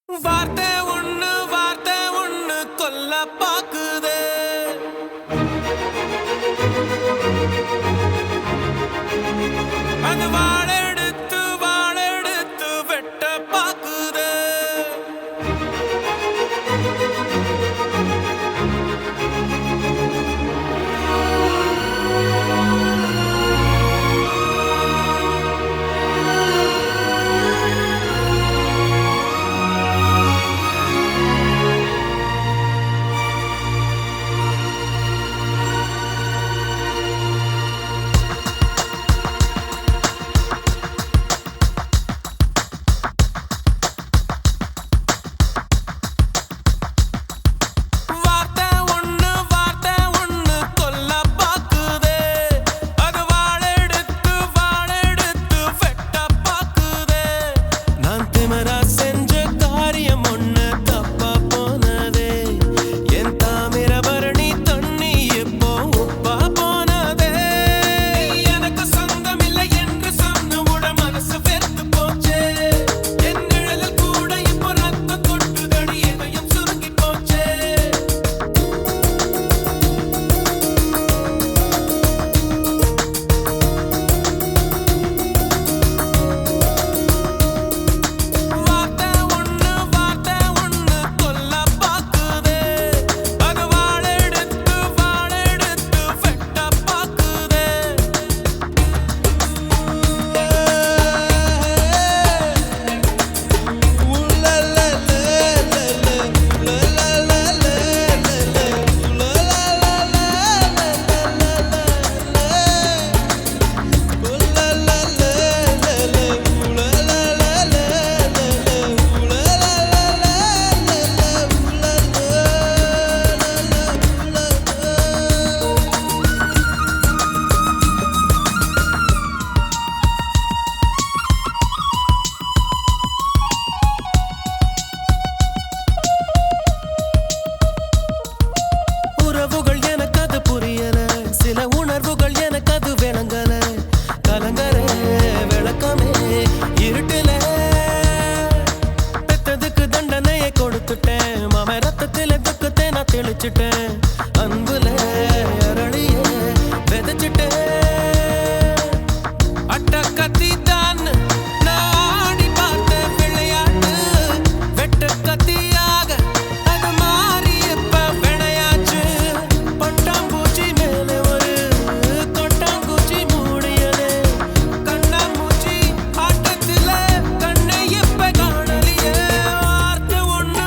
வார்த்தை ஒண்ணு கொல்ல பாக்குதே. அது வாழெடுத்து வெட்ட பாக்குதே. அன்புல அரளிய விதைச்சிட்டேன். அட்ட கத்தி தான் நாடி பார்த்த விளையாட்டு வெட்ட கத்தியாக அது மாறி இப்ப விளையாச்சு. பட்டாம்பூச்சி மேல ஒரு கொட்டாம்பூச்சி மூடியது. கண்ணாமூச்சி ஆட்டத்துல கண்ணை இப்ப காணலியே. வார்த்தை ஒண்ணு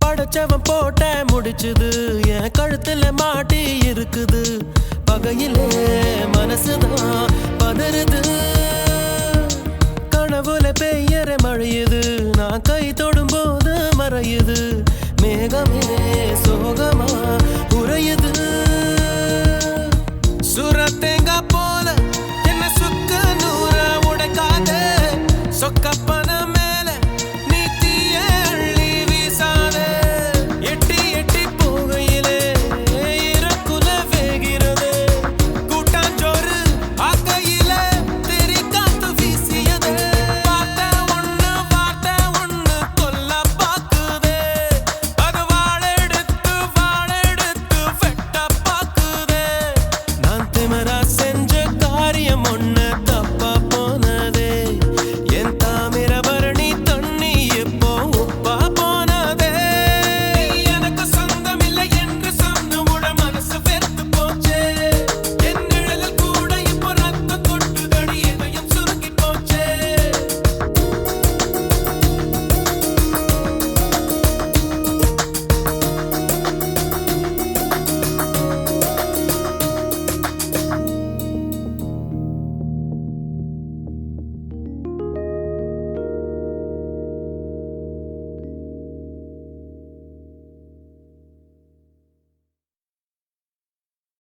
படைச்சவன் போட்ட முடிச்சுது என் கழுத்துல மாட்டி இருக்குது. பகையிலே மனசுதான் பதறுது. கனவுல பெய்யற மழையுது. நான் கை தொடும் போது மறையுது. மேகமே சோகமா உறையுது.